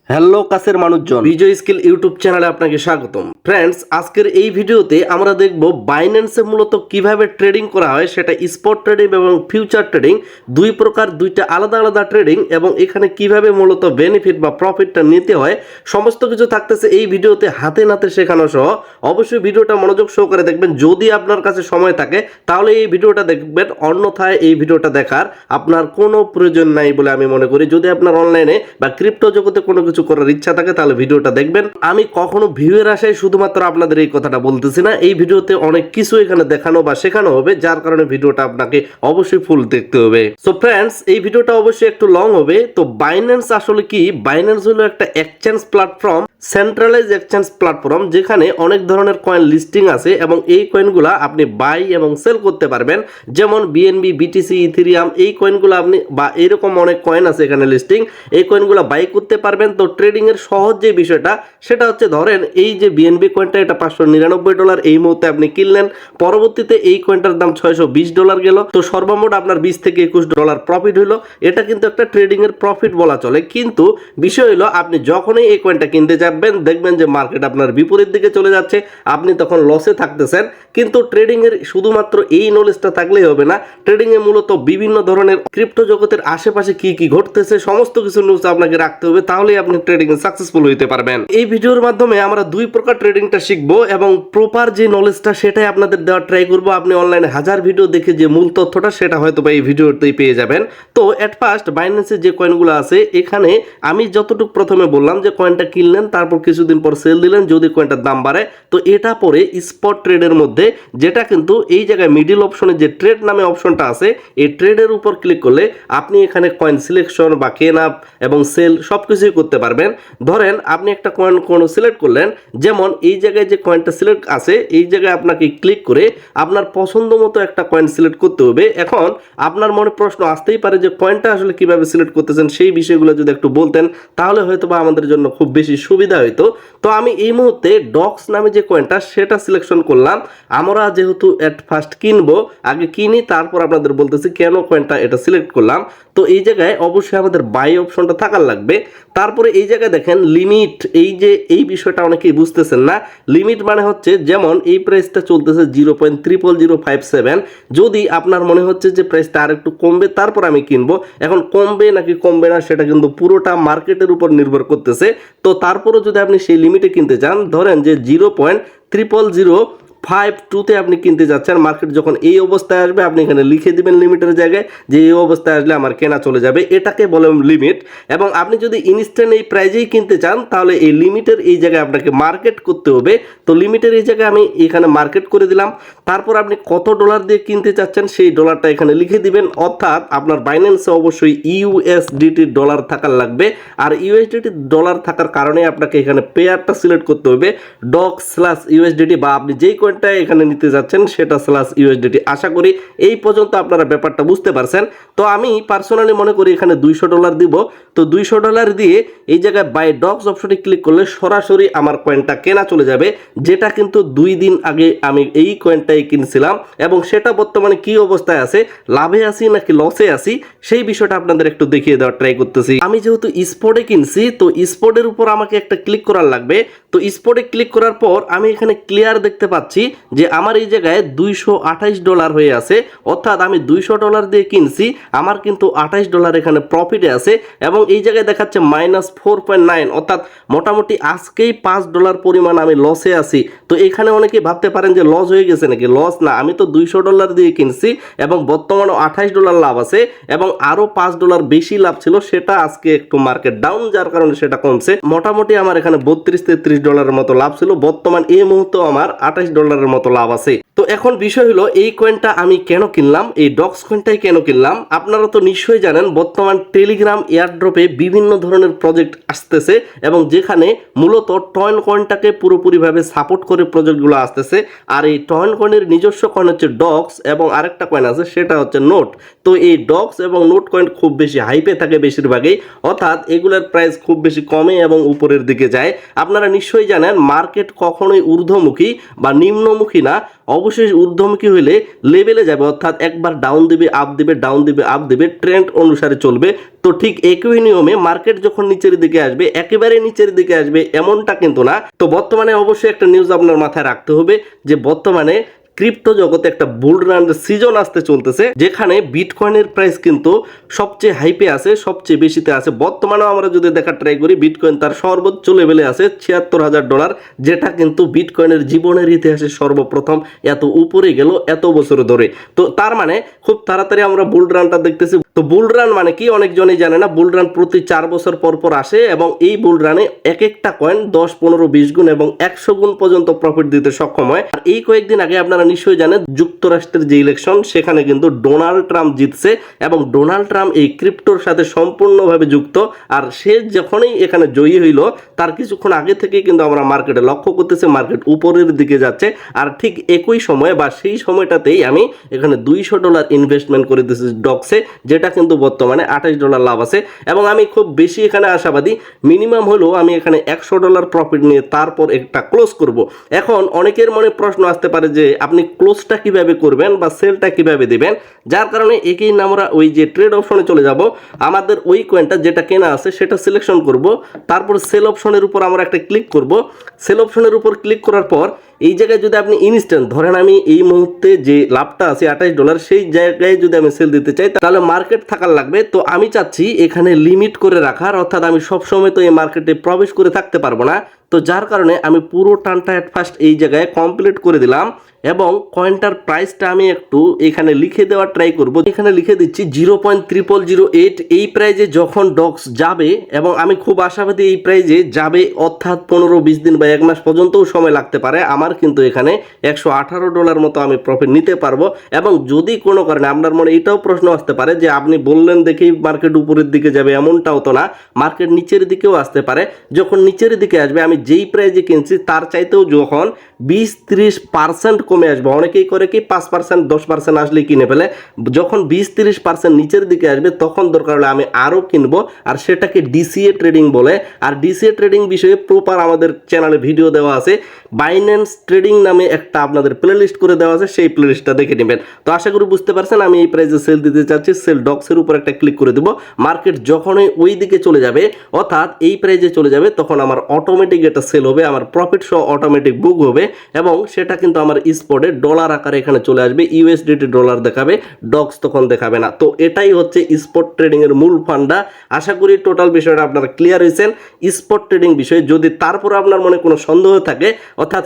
Hello কাছের মানুষজন, বিজয় skill YouTube চ্যানেলে আপনাকে স্বাগতম। ফ্রেন্ডস, আজকের এই ভিডিওতে আমরা দেখব বাইন্যান্সে মূলত কিভাবে ট্রেডিং করা হয়, সেটা স্পট ট্রেডিং এবং ফিউচার ট্রেডিং দুই প্রকার, দুইটা আলাদা আলাদা ট্রেডিং, এবং এখানে কিভাবে মূলত বেনিফিট বা প্রফিটটা নিতে হয় সমস্ত কিছু থাকতেছে এই ভিডিওতে হাতে নাতে শেখানো সহ। অবশ্যই ভিডিওটা মনোযোগ সহকারে দেখবেন। যদি আপনার কাছে সময় থাকে তাহলে এই ভিডিওটা দেখবেন, অন্যথায় এই ভিডিওটা দেখার আপনার কোনো প্রয়োজন নাই বলে আমি মনে করি। যদি আপনার অনলাইনে বা ক্রিপ্টো জগতে কোনো কিছু করার ইচ্ছা থাকে তাহলে ভিডিওটা দেখবেন। আমি কখনো ভিউয়ের আশায় শুধুমাত্র আপনাদের এই কথাটা বলতেছি না, এই ভিডিওতে অনেক কিছু এখানে দেখানো বা শেখানো হবে, যার কারণে ভিডিওটা আপনাকে অবশ্যই ফুল দেখতে হবে। সো ফ্রেন্ডস, এই ভিডিওটা অবশ্যই একটু লং হবে। তো বাইন্যান্স আসলে কি? বাইন্যান্স হলো একটা exchange platform, centralise exchange platform, যেখানে অনেক ধরনের কয়েন লিস্টিং আছে এবং এই কয়েনগুলো আপনি বাই এবং সেল করতে পারবেন। যেমন বিএনবি, বিটিসি, ইথেরিয়াম, এই কয়েনগুলো আপনি বা এরকম অনেক কয়েন আছে এখানে লিস্টিং, এই কয়েনগুলো বাই করতে পারবেন। তো ট্রেডিং এর সহজ যে বিষয়টা সেটা হচ্ছে, ধরেন এই যে বিএনবি কয়েনটা, এটা $599 এই মুহূর্তে আপনি কিনলেন, পরবর্তীতে এই কয়েনটার দাম $620 গেল, তো সর্বমোট আপনার $20 থেকে $21 প্রফিট হইলো। এটা কিন্তু একটা ট্রেডিং এর প্রফিট বলা চলে। কিন্তু বিষয় হলো, আপনি যখনই এই কয়েনটা কিনতে যাবেন দেখবেন যে মার্কেট আপনার বিপরীত দিকে চলে যাচ্ছে, আপনি তখন লসে থাকতেছেন। কিন্তু ট্রেডিং এর শুধুমাত্র এই নলেজটা থাকলেই হবে না, ট্রেডিং এ মূলত বিভিন্ন ধরনের ক্রিপ্টো জগতের আশেপাশে কি কি ঘটতেছে সমস্ত কিছু নিউজ আপনাকে রাখতে হবে, তাহলেই আপনি ট্রেডিং এ সাকসেসফুল হইতে পারবেন। এই ভিডিওর মাধ্যমে আমরা দুই প্রকার ট্রেডিংটা শিখবো এবং প্রপার যে নলেজটা সেটাই আপনাদের দেওয়ার ট্রাই করবো। আপনি অনলাইনে হাজার ভিডিও দেখে যে মূল তথ্যটা সেটা হয়তো বা এই ভিডিওতেই পেয়ে যাবেন। তো এট ফার্স্ট বাইন্যান্সে যে কয়েনগুলো আছে, এখানে আমি যতটুকু প্রথমে বললাম যে কয়েনটা কিনলেন, তারপর কিছুদিন পর সেল দিলেন, যদি কয়েনটার দাম বাড়ে তো এটা পরে স্পট ট্রেডের মধ্যে, যেটা কিন্তু এই জায়গায় মিডিল অপশনে যে ট্রেড নামে অপশনটা আছে, এই ট্রেডের উপর ক্লিক করলে আপনি এখানে কয়েন সিলেকশন বা কেনা এবং সেল সবকিছুই করতে পারবেন। ধরেন আপনি একটা কয়েন কোনো সিলেক্ট করলেন, যেমন এই জায়গায় যে কয়েনটা সিলেক্ট আছে এই জায়গায় আপনাকে ক্লিক করে আপনার পছন্দ মতো একটা কয়েন সিলেক্ট করতে হবে। এখন আপনার মনে প্রশ্ন আসতেই পারে যে কয়েনটা আসলে কিভাবে সিলেক্ট করতেছেন, সেই বিষয়গুলো যদি একটু বলতেন তাহলে হয়তো বা আমাদের জন্য খুব বেশি সুবিধা হইতো। তো আমি এই মুহূর্তে ডক্স নামে যে কয়েনটা সেটা সিলেকশন করলাম। আমরা যেহেতু এট ফার্স্ট কিনবো, আগে কিনি তারপর আপনাদের বলতেছি কেন কয়েনটা এটা সিলেক্ট করলাম। তো এই জায়গায় অবশ্যই আমাদের বাই অপশনটা থাকার লাগবে। তারপরে এই জায়গায় দেখেন লিমিট, এই যে এই বিষয়টা অনেকেই বুঝতেছেন না। লিমিট মানে হচ্ছে, যেমন এই প্রাইসটা চলতেছে 0.00057, যদি আপনার মনে হচ্ছে যে প্রাইসটা আর একটু কমবে তারপর আমি কিনবো, এখন কমবে নাকি কমবে না সেটা কিন্তু পুরোটা মার্কেটের উপর নির্ভর করতেছে। তো তারপরও যদি আপনি সেই লিমিটে কিনতে চান, ধরেন যে 0.00052 আপনি কিনতে যাচ্ছেন, মার্কেট যখন এই অবস্থায় আসবে আপনি এখানে লিখে দিবেন লিমিটের জায়গায় যে এই অবস্থায় আসলে আমার কেনা চলে যাবে, এটাকে বলে লিমিট। এবং আপনি যদি ইনস্ট্যান্ট এই প্রাইজেই কিনতে চান তাহলে এই লিমিটের এই জায়গায় আপনাকে মার্কেট করতে হবে। তো লিমিটের এই জায়গায় আমি এখানে মার্কেট করে দিলাম। তারপর আপনি কত ডলার দিয়ে কিনতে চাচ্ছেন সেই ডলারটা এখানে লিখে দিবেন, অর্থাৎ আপনার বাইন্যান্সে অবশ্যই ইউএসডিটি ডলার থাকার লাগবে। আর ইউএসডিটি ডলার থাকার কারণে আপনাকে এখানে পেয়ারটা সিলেক্ট করতে হবে, ডক/ইউএসডিটি, বা আপনি যেই কয়েনটা এখানে নিতে যাচ্ছেন সেটা /ইউএসডিটি। আশা করি এই পর্যন্ত আপনারা ব্যাপারটা বুঝতে পারছেন। তো আমি পার্সোনালি মনে করি এখানে $200 দিব। তো $200 দিয়ে এই জায়গায় বাই ডক্স অপশনে ক্লিক করলে সরাসরি আমার কয়েনটা কেনা চলে যাবে, যেটা কিন্তু 2 দিন আগে আমি এই কয়েনটাই কিনছিলাম এবং সেটা বর্তমানে কি অবস্থায় আছে, লাভে আছি নাকি লসে আছি, সেই বিষয়টা আপনাদের একটু দেখিয়ে দেওয়ার ট্রাই করতেছি। আমি যেহেতু স্পটে কিনছি, তো স্পটের উপর আমাকে একটা ক্লিক করার লাগবে। তো স্পটে ক্লিক করার পর আমি এখানে ক্লিয়ার দেখতে পাচ্ছি যে আমার এই জায়গায় $228 হয়ে আছে, অর্থাৎ আমি $200 দিয়ে কিনছি, আমার কিন্তু $28 এখানে প্রফিটে আছে। এবং এই জায়গায় দেখাচ্ছে -4.9, অর্থাৎ মোটামুটি আজকেই $5 পরিমাণ আমি লসে আছি। তো এখানে অনেকে ভাবতে পারেন যে লস হয়ে গেছে নাকি, লস না, আমি তো $200 দিয়ে কিনছি এবং বর্তমানে $28 লাভ আছে এবং আরো $5 বেশি লাভ ছিল, সেটা আজকে একটু মার্কেট ডাউন যার কারণে সেটা কমছে। মোটামুটি আমার এখানে $32-33 মতো লাভ ছিল, বর্তমান এই মুহূর্তে আমার $28 মতো লাভ আছে। তো এখন বিষয় হলো এই কয়েনটা আমি কেন কিনলাম, এই ডক্স কয়েনটাই কেন কিনলাম। আপনারা তো নিশ্চয়ই জানেন বর্তমান টেলিগ্রাম এয়ারড্রপে বিভিন্ন ধরনের প্রজেক্ট আসতেছে এবং যেখানে মূলত টয়েন কয়েনটাকে পুরোপুরিভাবে সাপোর্ট করে প্রজেক্টগুলো আসতেছে। আর এই টয়েন কয়েনের নিজস্ব কয়েন হচ্ছে ডক্স এবং আরেকটা কয়েন আছে সেটা হচ্ছে নোট। তো এই ডক্স এবং নোট কয়েন খুব বেশি হাইপে থাকে বেশিরভাগই, অর্থাৎ এগুলোর প্রাইস খুব বেশি কমে এবং উপরের দিকে যায়। আপনারা নিশ্চয়ই জানেন মার্কেট কখনোই ঊর্ধ্বমুখী বা নিম্নমুখী না, অবশ্যই ঊর্ধ্বমুখী হইলে লেভেলে যাবে, অর্থাৎ একবার ডাউন দিবে আপ দিবে, ডাউন দিবে আপ দিবে, ট্রেন্ড অনুসারে চলবে। তো ঠিক একই নিয়মে মার্কেট যখন নিচের দিকে আসবে, একেবারে নিচের দিকে আসবে এমনটা কিন্তু না। তো বর্তমানে অবশ্যই একটা নিউজ আপনার মাথায় রাখতে হবে যে বর্তমানে ক্রিপ্টো জগতে একটা বুল রানের সিজন আসতে চলতেছে, যেখানে বিটকয়েনের প্রাইস কিন্তু সবচেয়ে হাইপে আছে, সবচেয়ে বেশিতে আছে। বর্তমানেও আমরা যদি দেখার ট্রাই করি, বিটকয়েন তার সর্বোচ্চ লেভেলে আছে $৭৬,০০০, যেটা কিন্তু বিটকয়েনের জীবনের ইতিহাসে সর্বপ্রথম এত উপরে গেল এত বছর ধরে। তো তার মানে খুব তাড়াতাড়ি আমরা বুল রানটা দেখতেছি। তো বুল রান মানে কি অনেকজনই জানে না। বুল রান প্রতি 4 বছর পর পর আসে এবং এই বুল রানে এক একটা কয়েন 10, 15, 20 গুণ এবং 100 গুণ পর্যন্ত প্রফিট দিতে সক্ষম হয়। আর এই কয়েকদিন আগে আপনারা নিশ্চয়ই জানেন যুক্তরাষ্ট্রের যে ইলেকশন, সেখানে কিন্তু ডোনাল্ড ট্রাম্প জিতছে এবং ডোনাল্ড ট্রাম্প এই ক্রিপ্টোর সাথে সম্পূর্ণভাবে যুক্ত। আর সে যখনই এখানে জয়ী হইল, তার কিছুক্ষণ আগে থেকে কিন্তু আমরা মার্কেটে লক্ষ্য করতেছি মার্কেট উপরের দিকে যাচ্ছে। আর ঠিক একই সময়ে বা সেই সময়টাতেই আমি এখানে $200 ইনভেস্টমেন্ট করে দিয়েছি ডক্সে, যেটা কিন্তু বর্তমানে $28 লাভ আছে। এবং আমি খুব বেশি এখানে আশাবাদী, মিনিমাম হলেও আমি এখানে $100 প্রফিট নিয়ে তারপর একটা ক্লোজ করব। এখন অনেকের মনে প্রশ্ন আসতে পারে যে আপনি ক্লোজটা কিভাবে করবেন বা সেলটা কিভাবে দিবেন, যার কারণে একেই আমরা ওই যে ট্রেড অপশনে চলে যাব। আমাদের ওই কয়েনটা যেটা কেনা আছে সেটা সিলেকশন করব, তারপর সেল অপশনের উপর আমরা একটা ক্লিক করব। সেল অপশনের উপর ক্লিক করার পর এই জায়গায় যদি আপনি ইনস্ট্যান্ট ধরেন আমি এই মুহূর্তে যে লাভটা আছে $28, সেই জায়গায় যদি আমি সেল দিতে চাই তাহলে মার্কেট থাকার লাগবে। তো আমি চাচ্ছি এখানে লিমিট করে রাখার, অর্থাৎ আমি সবসময় তো এই মার্কেটে প্রবেশ করে থাকতে পারবো না। তো যার কারণে আমি পুরো টানটা এট ফার্স্ট এই জায়গায় কমপ্লিট করে দিলাম এবং কয়েনটার প্রাইসটা আমি একটু এখানে লিখে দেওয়ার ট্রাই করব। এখানে লিখে দিচ্ছি 0.0008। এই প্রাইজে যখন ডক্স যাবে, এবং আমি খুব আশাবাদী এই প্রাইজে যাবে, অর্থাৎ 15-20 দিন বা 1 মাস পর্যন্তও সময় লাগতে পারে, আমার কিন্তু এখানে $118 মতো আমি প্রফিট নিতে পারবো। এবং যদি কোনো কারণে আপনার মনে এটাও প্রশ্ন আসতে পারে যে আপনি বললেন দেখেই মার্কেট উপরের দিকে যাবে, এমনটাও তো না, মার্কেট নিচের দিকেও আসতে পারে। যখন নিচের দিকে আসবে আমি যেই প্রাইজে কিনছি তার চাইতেও যখন 20-30% কমে আসবে, অনেকেই করে কি 5%, 10% আসলেই কিনে ফেলে। যখন 20-30% নিচের দিকে আসবে তখন দরকার হলে আমি আরও কিনবো, আর সেটাকে ডিসিএ ট্রেডিং বলে। আর ডিসিএ ট্রেডিং বিষয়ে প্রপার আমাদের চ্যানেলে ভিডিও দেওয়া আছে, বাইন্যান্স ট্রেডিং নামে একটা আপনাদের প্লেলিস্ট করে দেওয়া আছে, সেই প্লেলিস্টটা দেখে নেবেন। তো আশা করি বুঝতে পারছেন আমি এই প্রাইসে সেল দিতে চাচ্ছি। সেল ডক্সের উপর একটা ক্লিক করে দেবো। মার্কেট যখনই ওই দিকে চলে যাবে, অর্থাৎ এই প্রাইসে চলে যাবে, তখন আমার অটোমেটিক এটা সেল হবে, আমার প্রফিট সহ অটোমেটিক বুক হবে এবং সেটা কিন্তু আমার স্পটে ডলার আকারে এখানে চলে আসবে। USDT ডলার দেখাবে, ডক্স তখন দেখাবে না। তো এটাই হচ্ছে স্পট ট্রেডিং এর মূল ফান্ডা। আশা করি টোটাল বিষয়টা আপনারা ক্লিয়ার হয়েছেন স্পট ট্রেডিং বিষয়ে। যদি তারপর আপনার মনে কোনো সন্দেহ থাকে, অর্থাৎ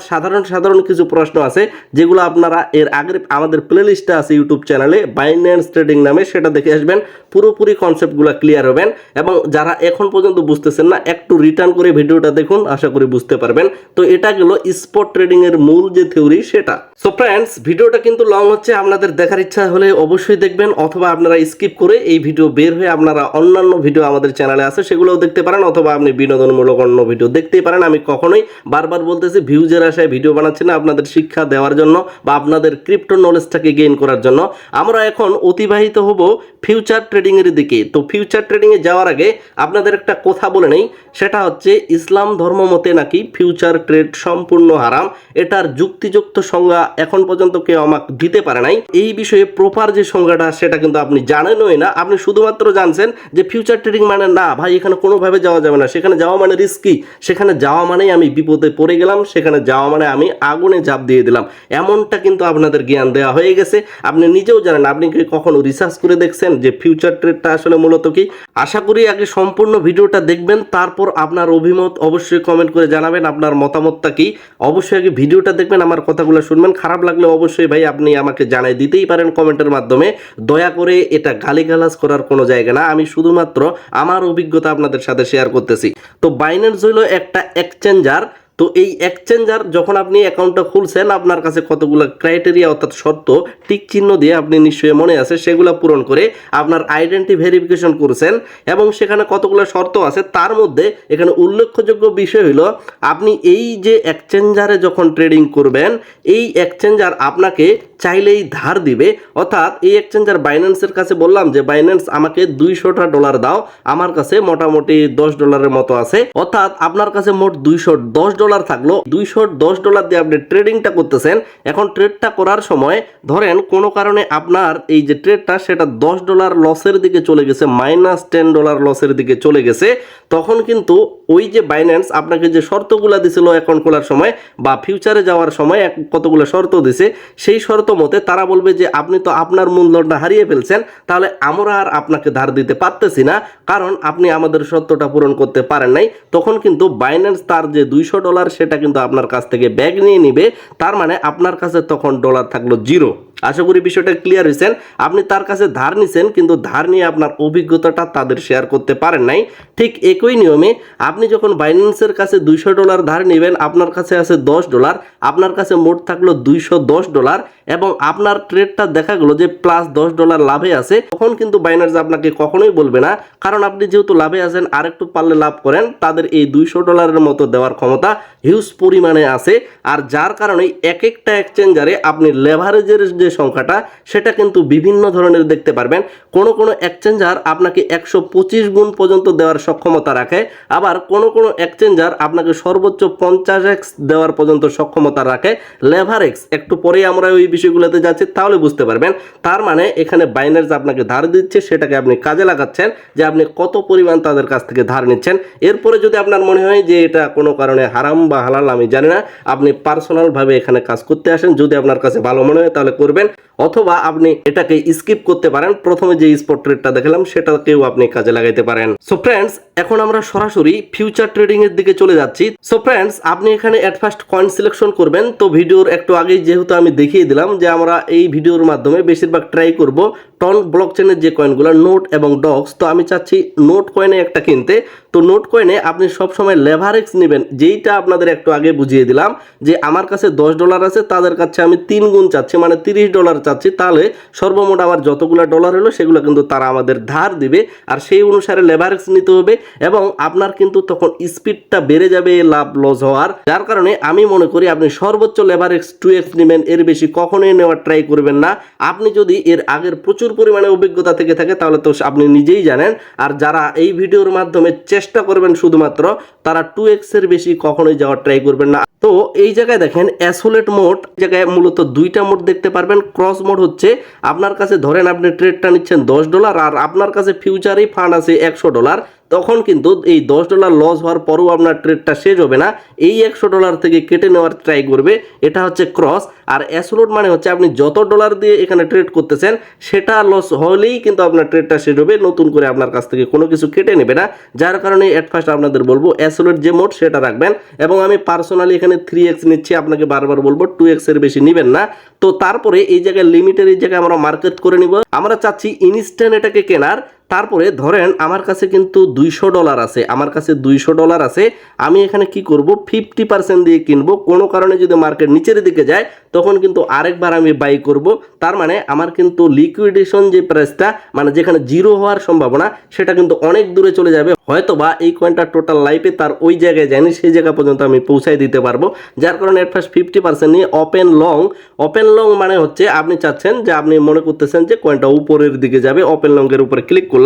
সাধারণ কিছু প্রশ্ন আছে যেগুলো আপনারা এর আগের আমাদের প্লেলিস্টে আছে ইউটিউব চ্যানেলে বাইন্যান্স ট্রেডিং নামে, সেটা দেখে আসবেন, পুরোপুরি কনসেপ্টগুলো ক্লিয়ার হবেন। এবং যারা এখন পর্যন্ত বুঝতেছেন না, একটু রিটার্ন করে ভিডিওটা দেখুন, আশা করি বুঝতে পারবেন। তো এটা গেল স্পট ট্রেডিং এর মূল যে থিওরি সেটা। সো ফ্রেন্ডস, ভিডিওটা কিন্তু লং হচ্ছে, আপনাদের দেখার ইচ্ছা হলে অবশ্যই দেখবেন, অথবা আপনারা স্কিপ করে এই ভিডিও বের হয়ে আপনারা অন্যান্য ভিডিও আমাদের চ্যানেলে আছে সেগুলোও দেখতে পারেন, অথবা আপনি বিনোদনমূলক অন্য ভিডিও দেখতেই পারেন। আমি কখনোই বারবার বলতেছি ভিউজের আশায় ভিডিও বানাচ্ছি না, আপনাদের শিক্ষা দেওয়ার জন্য বা আপনাদের ক্রিপ্টো নলেজটাকে গেইন করার জন্য। আমরা এখন অতিবাহিত হব ফিউচার ট্রেডিং এর দিকে। তো ফিউচার ট্রেডিং এ যাওয়ার আগে আপনাদের একটা কথা বলে নেই, সেটা হচ্ছে ইসলাম ধর্ম মতে নাকি ফিউচার ট্রেড সম্পূর্ণ হারাম। এটার যুক্তিযুক্ত সংজ্ঞা এখন পর্যন্ত কেউ আমাকে দিতে পারে নাই। এই বিষয়ে প্রপার যে সংজ্ঞাটা সেটা কিন্তু আপনি জানেনই না, আপনি শুধুমাত্র জানছেন যে ফিউচার ট্রেডিং মানে না ভাই এখানে কোনোভাবে যাওয়া যাবে না, সেখানে যাওয়া মানে রিস্কি, সেখানে যাওয়া মানেই আমি বিপদে পড়ে গেলাম, সেখানে যাওয়া মানে আমি আগুনে ঝাঁপ দিয়ে দিলাম, এমনটা কিন্তু আপনাদের জ্ঞান দেওয়া হয়ে গেছে। আপনি নিজেও জানেন, আপনি কি কখনো রিসার্চ করে দেখছেন যে ফিউচার ট্রেডটা আসলে মূলত কি? আশা করি আগে সম্পূর্ণ ভিডিওটা দেখবেন, তারপর আপনার অভিমত অবশ্যই কমেন্ট করে জানাবেন আপনার মতামতটা কি। অবশ্যই আগে ভিডিওটা দেখবেন, আমার কথাগুলো শুনবেন, খারাপ লাগলে অবশ্যই ভাই আপনি আমাকে জানাই দিতেই পারেন কমেন্টের মাধ্যমে। দয়া করে এটা গালিগালাজ করার কোনো জায়গা না, আমি শুধুমাত্র আমার অভিজ্ঞতা আপনাদের সাথে শেয়ার করতেছি। তো বাইন্যান্স হলো একটা এক্সচেঞ্জার। তো এই এক্সচেঞ্জার যখন আপনি অ্যাকাউন্টটা খুলছেন, আপনার কাছে কতগুলো ক্রাইটেরিয়া অর্থাৎ শর্ত টিক চিহ্ন দিয়ে আপনি নিশ্চয়ই মনে আছে সেগুলো পূরণ করে আপনার আইডেন্টি ভেরিফিকেশন করছেন এবং সেখানে কতগুলো শর্ত আছে। তার মধ্যে এখানে উল্লেখযোগ্য বিষয় হলো আপনি এই যে এক্সচেঞ্জারে যখন ট্রেডিং করবেন, এই এক্সচেঞ্জার আপনাকে চাইলেই ধার দিবে। অর্থাৎ এই এক্সচেঞ্জার বাইন্যান্সের কাছে বললাম যে বাইন্যান্স আমাকে $200 দাও, আমার কাছে মোটামুটি $10 মতো আছে, অর্থাৎ আপনার কাছে মোট $210 $200 থাকলো, $210 দিয়ে আপনি ট্রেডিংটা করতেছেন। এখন ট্রেডটা করার সময় ধরেন কোনো কারণে আপনার এই যে ট্রেডটা সেটা $10 লসের দিকে চলে গেছে, -$10 লসের দিকে চলে গেছে, তখন কিন্তু ওই যে বাইন্যান্স আপনাকে যে শর্তগুলো দিছিল অ্যাকাউন্ট খোলার সময় বা ফিউচারে যাওয়ার সময় কতগুলো শর্ত দিছে, সেই শর্ত মতে তারা বলবে যে আপনি তো আপনার মূলধনটা হারিয়ে ফেলছেন, তাহলে আমরা আর আপনাকে ধার দিতে পারতেছি না, কারণ আপনি আমাদের শর্তটা পূরণ করতে পারেন নাই। তখন কিন্তু বাইন্যান্স তার যে $200 সেটা কিন্তু আপনার কাছ থেকে ব্যাগ নিয়ে নিবে। তার মানে আপনার কাছে তখন ডলার থাকলো 0। আশা করি বিষয়টা ক্লিয়ার হয়েছেন। আপনি তার কাছে ধার নিছেন, কিন্তু ধার নিয়ে আপনার অভিজ্ঞতাটা তাদের শেয়ার করতে পারেন নাই। ঠিক একই নিয়মে আপনি যখন বাইন্যান্সের কাছে $200 ধার নেবেন, আপনার কাছে আছে $10, আপনার কাছে মোট থাকলো $210 এবং আপনার ট্রেডটা দেখা গেল যে +$10 লাভে আছে, তখন কিন্তু বাইন্যান্স আপনাকে কখনোই বলবে না, কারণ আপনি যেহেতু লাভে আছেন, আরেকটু পারলে লাভ করেন। তাদের এই $200 মতো দেওয়ার ক্ষমতা হিউজ পরিমাণে আছে। আর যার কারণে এক একটা এক্সচেঞ্জারে আপনি লেভারেজের যে সংখ্যাটা সেটা কিন্তু বিভিন্ন ধরনের দেখতে পারবেন। কোনো কোনো এক্সচেঞ্জার আপনাকে 125 গুণ পর্যন্ত দেওয়ার সক্ষমতা রাখে, আবার কোনো কোনো এক্সচেঞ্জার আপনাকে সর্বোচ্চ 50x দেওয়ার পর্যন্ত সক্ষমতা রাখে। লেভারেক্স একটু পরেই আমরা ওই বিষয়গুলোতে যাচ্ছি, তাহলে বুঝতে পারবেন। তার মানে এখানে বাইন্যান্স আপনাকে ধার দিচ্ছে, সেটাকে আপনি কাজে লাগাচ্ছেন যে আপনি কত পরিমাণ তাদের কাছ থেকে ধার নিচ্ছেন। এরপরে যদি আপনার মনে হয় যে এটা কোনো কারণে হারাম বা হালাল আমি জানি না, আপনি পার্সোনালভাবে এখানে কাজ করতে আসেন, যদি আপনার কাছে ভালো মনে হয় তাহলে করবেন, অথবা আপনি এটাকে স্কিপ করতে পারেন। প্রথমে যে স্পট ট্রেডটা দেখালাম সেটাকেও আপনি কাজে লাগাইতে পারেন। সো ফ্রেন্ডস, এখন আমরা সরাসরি ফিউচার ট্রেডিং এর দিকে চলে যাচ্ছি। সো ফ্রেন্ডস, আপনি এখানে এট ফার্স্ট কয়েন সিলেকশন করবেন। তো ভিডিওর একটু আগেই যেহেতু আমি দেখিয়ে দিলাম যে আমরা এই ভিডিওর মাধ্যমে বেশিরভাগ ট্রাই করব টন ব্লকচেনের যে কয়েনগুলো নোট এবং ডক্স। তো আমি চাচ্ছি নোট কয়েনে একটা কিনতে। তো নোট কয়েনে আপনি সবসময় লেভারেক্স নেবেন, যেইটা আপনাদের একটু আগে বুঝিয়ে দিলাম যে আমার কাছে $10 আছে, তাদের কাছে আমি 3 গুণ চাচ্ছি, মানে $30 চাচ্ছি, তাহলে সর্বমোট আমার যতগুলো ডলার হলো সেগুলো কিন্তু তারা আমাদের ধার দিবে। আর সেই অনুসারে লেভারেক্স নিতে হবে এবং আপনার কিন্তু তখন স্পিডটা বেড়ে যাবে লাভ লস হওয়ার। যার কারণে আমি মনে করি আপনি সর্বোচ্চ লেভারেক্স 2x নেবেন, এর বেশি কখনোই নেওয়ার ট্রাই করবেন না। আপনি যদি এর আগের প্রচুর পরিমাণে অভিজ্ঞতা থেকে থাকে তাহলে তো আপনি নিজেই জানেন। আর যারা এই ভিডিওর মাধ্যমে চেষ্টা করবেন শুধুমাত্র, তারা 2x এর বেশি কখনোই যাওয়ার ট্রাই করবেন না। তো এই জায়গায় দেখেন অ্যাসোলেট মোড, জায়গায় মূলত দুইটা মোড দেখতে পারবেন। ক্রস মোড হচ্ছে আপনার কাছে ধরেন আপনি ট্রেডটা নিচ্ছেন $10 আর আপনার কাছে ফিউচারেই ফান্ড আছে $100, তখন কিন্তু এই $10 লস হওয়ার পরেও আপনার ট্রেডটা শেষ হবে না, এই $100 থেকে কেটে নেওয়ার ট্রাই করবে। এটা হচ্ছে ক্রস। আর অ্যাসোলেট মানে হচ্ছে আপনি যত ডলার দিয়ে এখানে ট্রেড করতেছেন সেটা লস হলেই কিন্তু আপনার ট্রেডটা শেষ হবে, নতুন করে আপনার কাছ থেকে কোনো কিছু কেটে নেবে না। যার কারণে এট ফার্স্ট আপনাদের বলবো অ্যাসোলেট যে মোড সেটা রাখবেন। এবং আমি পার্সোনালি এখানে 3x নিচ্ছি, আপনাকে বারবার বলবো 2x এর বেশি নেবেন না। তো তারপরে এই জায়গায় লিমিটের এই জায়গায় আমরা মার্কেট করে নিব। আমরা চাচ্ছি ইনস্ট্যান্ট এটাকে কেনার। তারপরে ধরেন আমার কাছে কিন্তু $200 আছে, আমার কাছে $200 আছে, আমি এখানে কি করব 50% দিয়ে কিনবো। কোনো কারণে যদি মার্কেট নিচের দিকে যায় তখন কিন্তু আরেকবার আমি বাই করব। তার মানে আমার কিন্তু লিকুইডেশন যে প্রাইসটা, মানে যেখানে জিরো হওয়ার সম্ভাবনা, সেটা কিন্তু অনেক দূরে চলে যাবে। হয়তো বা এই কয়েনটা টোটাল লাইফে তার ওই জায়গায় যায়নি, সেই জায়গা পর্যন্ত আমি পৌঁছাই দিতে পারবো। যার কারণে এট ফার্স্ট 50% নিয়ে ওপেন লং। ওপেন লং মানে হচ্ছে আপনি চাচ্ছেন যে আপনি মনে করতেছেন যে কয়েনটা উপরের দিকে যাবে, ওপেন লং এর উপরে ক্লিক করলাম।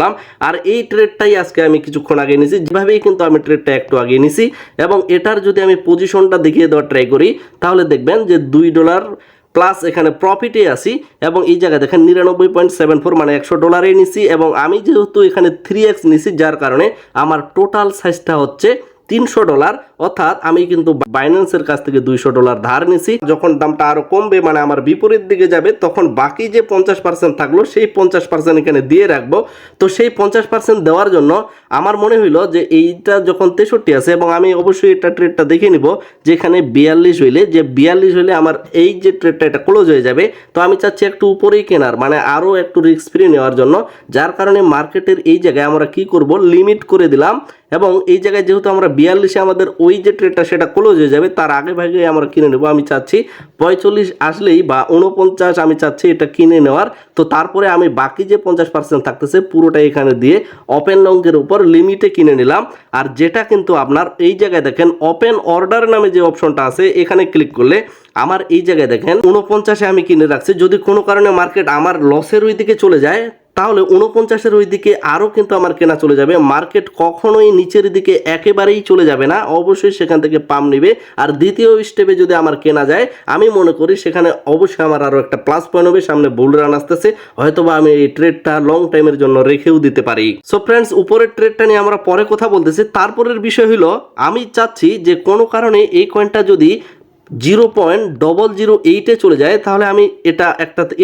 আর এই ট্রেডটাই আজকে আমি কিছুক্ষণ আগে নিছি, যেভাবেই কিন্তু আমি ট্রেডটা একটু আগে নিছি। এবং এটার যদি আমি পজিশনটা দেখিয়ে দেওয়ার ট্রাই করি তাহলে দেখবেন যে $2 প্লাস এখানে প্রফিটে আসি। এবং এই জায়গায় দেখেন 99.74 মানে $100 নিছি। এবং আমি যেহেতু এখানে 3x নিছি, যার কারণে আমার টোটাল সাইজটা হচ্ছে $300। অর্থাৎ আমি কিন্তু বাইন্যান্সের কাছ থেকে $200 ধার নিছি। যখন দামটা আরো কমবে, মানে আমার বিপরীত দিকে যাবে, তখন বাকি যে 50% থাকলো সেই 50% এখানে দিয়ে রাখবো। তো সেই 50% দেওয়ার জন্য আমার মনে হইলো যে এইটা যখন 63 আছে, এবং আমি অবশ্যই এটা ট্রেডটা দেখে নিব যেখানে 42 হইলে, যে 42 হইলে আমার এই যে ট্রেডটা এটা ক্লোজ হয়ে যাবে। তো আমি চাচ্ছি একটু উপরেই কেনার, মানে আরো একটু রিস্ক ফ্রি নেওয়ার জন্য। যার কারণে মার্কেটের এই জায়গায় আমরা কি করব, লিমিট করে দিলাম। এবং এই জায়গায় যেহেতু আমরা 42-এ আমাদের ওই যে ট্রেডটা সেটা ক্লোজ হয়ে যাবে, তার আগে ভাগে আমরা কিনে নেব। আমি চাচ্ছি 45 আসলেই বা 49 আমি চাচ্ছি এটা কিনে নেওয়ার। তো তারপরে আমি বাকি যে 50% থাকতেছে পুরোটাই এখানে দিয়ে ওপেন লংয়ের উপর লিমিটে কিনে নিলাম। আর যেটা কিন্তু আপনার এই জায়গায় দেখেন ওপেন অর্ডার নামে যে অপশনটা আছে, এখানে ক্লিক করলে আমার এই জায়গায় দেখেন 49-এ আমি কিনে রাখছি। যদি কোনো কারণে মার্কেট আমার লসের ওই দিকে চলে যায় তাহলে 49-এর ওই দিকে আরও কিন্তু আমার কেনা চলে যাবে। মার্কেট কখনোই নিচের দিকে একেবারেই চলে যাবে না, অবশ্যই সেখান থেকে পাম্প নিবে। আর দ্বিতীয় স্টেপে যদি আমার কেনা যায়, আমি মনে করি সেখানে অবশ্যই আমার আরও একটা প্লাস পয়েন্ট হবে। সামনে বুল রান আসতেছে, হয়তোবা আমি এই ট্রেডটা লং টাইমের জন্য রেখেও দিতে পারি। সো ফ্রেন্ডস, উপরের ট্রেডটা নিয়ে আমরা পরে কথা বলতেছি। তারপরের বিষয় হলো, আমি চাচ্ছি যে কোনো কারণে এই কয়েনটা যদি 0.008-এ চলে যায়, তাহলে আমি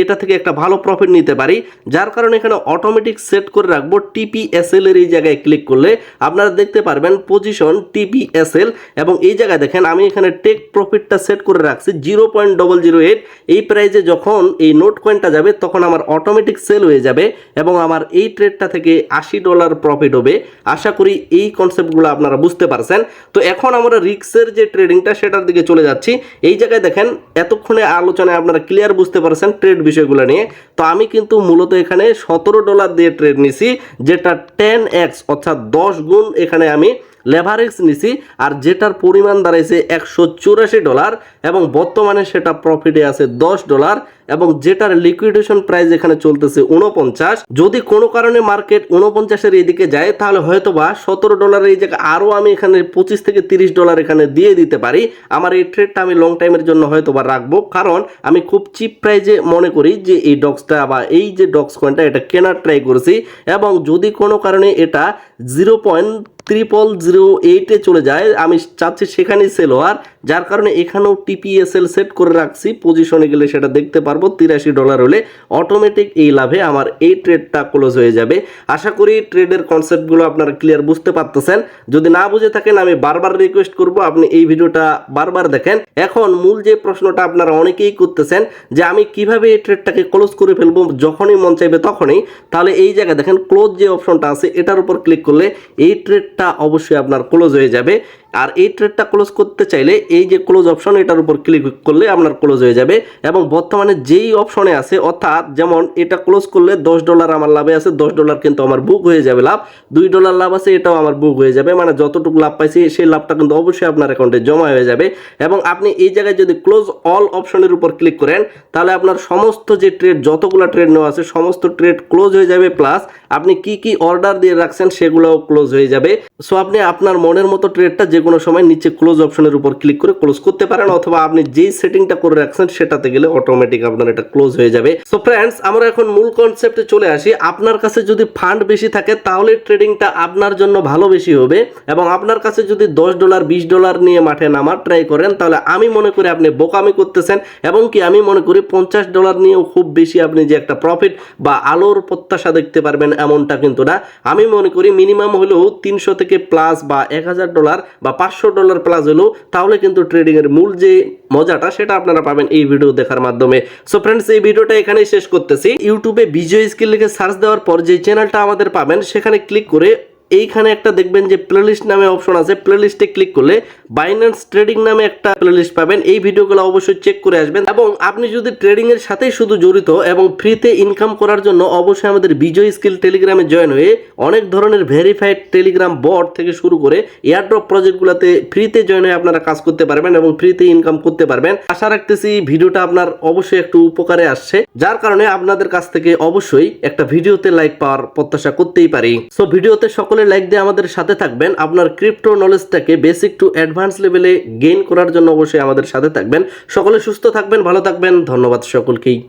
এটা থেকে একটা ভালো প্রফিট নিতে পারি। যার কারণে এখানে অটোমেটিক সেট করে রাখবো টিপিএসএল এর। এই জায়গায় ক্লিক করলে আপনারা দেখতে পারবেন পজিশন টিপিএসএল, এবং এই জায়গায় দেখেন আমি এখানে টেক প্রফিটটা সেট করে রাখছি 0.008। এই প্রাইজে যখন এই নোট কয়েনটা যাবে তখন আমার অটোমেটিক সেল হয়ে যাবে এবং আমার এই ট্রেডটা থেকে $80 প্রফিট হবে। আশা করি এই কনসেপ্টগুলো আপনারা বুঝতে পারছেন। তো এখন আমরা রিস্কের যে ট্রেডিংটা সেটার দিকে চলে যাচ্ছি। এই জায়গায় দেখেন এতক্ষণে আলোচনায় আপনারা ক্লিয়ার বুঝতে পারছেন ট্রেড বিষয়গুলো নিয়ে। তো আমি কিন্তু মূলত এখানে $17 দিয়ে ট্রেড নিছি, যেটা 10x অর্থাৎ 10 গুণ এখানে আমি লেভারেজ নিছি, আর যেটার পরিমাণ দাঁড়াইছে $184 এবং বর্তমানে সেটা প্রফিটে আছে $10, এবং যেটার লিকুইডেশন প্রাইস এখানে চলতেছে 49। যদি কোনো কারণে মার্কেট 49-এর এদিকে যায়, তাহলে হয়তোবা $17 এই জায়গায় আরও আমি এখানে $25 থেকে $30 এখানে দিয়ে দিতে পারি। আমার এই ট্রেডটা আমি লং টাইমের জন্য হয়তোবা রাখবো, কারণ আমি খুব চিপ প্রাইজে মনে করি যে এই ডক্সটা বা এই যে ডক্স কয়েনটা এটা কেনার ট্রাই করেছি। এবং যদি কোনো কারণে এটা 0.0008-এ চলে যায়, আমি চাচ্ছি সেখানেই সেল হওয়ার। যার কারণে এখানেও টিপিএসএল সেট করে রাখছি, পজিশনে গেলে সেটা দেখতে পারবো। $83 হলে অটোমেটিক এই লাভে আমার এই ট্রেডটা ক্লোজ হয়ে যাবে। আশা করি ট্রেডের কনসেপ্টগুলো আপনারা ক্লিয়ার বুঝতে পারতেছেন। যদি না বুঝে থাকেন, আমি বারবার রিকোয়েস্ট করব আপনি এই ভিডিওটা বারবার দেখেন। এখন মূল যে প্রশ্নটা আপনারা অনেকেই করতেছেন যে আমি কিভাবে এই ট্রেডটাকে ক্লোজ করে ফেলবো যখনই মন চাইবে তখনই, তাহলে এই জায়গায় দেখেন ক্লোজ যে অপশনটা আছে এটার উপর ক্লিক করলে এই ট্রেডটা অবশ্যই আপনার ক্লোজ হয়ে যাবে। আর এই ট্রেডটা ক্লোজ করতে চাইলে এই যে ক্লোজ অপশন এটার উপর ক্লিক করলে আপনার ক্লোজ হয়ে যাবে। এবং বর্তমানে যেই অপশনে আছে, অর্থাৎ যেমন এটা ক্লোজ করলে $10 আমার লাভে আছে, $10 কিন্তু আমার বুক হয়ে যাবে লাভ। $2 লাভ আছে, এটাও আমার বুক হয়ে যাবে। মানে যতটুকু লাভ পাইছি সেই লাভটা কিন্তু অবশ্যই আপনার অ্যাকাউন্টে জমা হয়ে যাবে। এবং আপনি এই জায়গায় যদি ক্লোজ অল অপশনের উপর ক্লিক করেন, তাহলে আপনার সমস্ত যে ট্রেড, যতগুলো ট্রেড নেওয়া আছে সমস্ত ট্রেড ক্লোজ হয়ে যাবে। প্লাস আপনি কি কি অর্ডার দিয়ে রাখছেন সেগুলোও ক্লোজ হয়ে যাবে। সো আপনি আপনার মনের মতো ট্রেডটা যে কোনো সময় নিচে ক্লোজ অপশনের উপর ক্লিক করে ক্লোজ করতে পারেন, অথবা আপনি যেই সেটিংটা করে রাখছেন সেটাতে গেলে অটোমেটিক আপনার এটা ক্লোজ হয়ে যাবে। সো ফ্রেন্ডস, আমরা এখন মূল কনসেপ্টে চলে আসি। আপনার কাছে যদি ফান্ড বেশি থাকে তাহলে ট্রেডিংটা আপনার জন্য ভালো বেশি হবে, এবং আপনার কাছে যদি $10 $20 নিয়ে মাঠে নামার ট্রাই করেন, তাহলে আমি মনে করি আপনি বোকামি করতেছেন। এবং কি আমি মনে করি $50 নিয়েও খুব বেশি আপনি যে একটা প্রফিট বা আলোর প্রত্যাশা দেখতে পারবেন এমনটা কিন্তু না। আমি মনে করি মিনিমাম হলেও 300 থেকে প্লাস বা $1000 বা $500 প্লাস হলেও, তাহলে কিন্তু ট্রেডিং এর মূল যে মজাটা সেটা আপনারা পাবেন এই ভিডিও দেখার মাধ্যমে। সো ফ্রেন্ডস, এই ভিডিওটা এখানেই শেষ করতেছি। ইউটিউবে বিজয় স্কিল লিখে সার্চ দেওয়ার পর যে চ্যানেলটা আমাদের পাবেন সেখানে ক্লিক করে এইখানে একটা দেখবেন যে প্লেলিস্ট নামে অপশন আছে, প্লেলিস্টে ক্লিক করলে বাইন্যান্স ট্রেডিং নামে একটা প্লেলিস্ট পাবেন। এই ভিডিওগুলো অবশ্যই চেক করে আসবেন। এবং আপনি যদি ট্রেডিং এর সাথেই শুধু জড়িত এবং ফ্রিতে ইনকাম করার জন্য অবশ্যই আমাদের বিজয় স্কিল টেলিগ্রামে জয়েন হয়ে অনেক ধরনের ভেরিফাইড টেলিগ্রাম বট থেকে শুরু করে এয়ারড্রপ প্রজেক্টগুলোতে ফ্রিতে জয়েন হয়ে আপনারা কাজ করতে পারবেন এবং ফ্রিতে ইনকাম করতে পারবেন। আশা রাখতেছি ভিডিওটা আপনার অবশ্যই একটু উপকারে আসছে, যার কারণে আপনাদের কাছ থেকে অবশ্যই একটা ভিডিওতে লাইক পাওয়ার প্রত্যাশা করতেই পারি। সো ভিডিওতে সকলে লাইক দিয়ে আমাদের সাথে থাকবেন। আপনার ক্রিপ্টো নলেজটাকে বেসিক টু অ্যাডভান্স লেভেলে গেইন করার জন্য অবশ্যই আমাদের সাথে থাকবেন। সকলে সুস্থ থাকবেন, ভালো থাকবেন। ধন্যবাদ সকলকেই।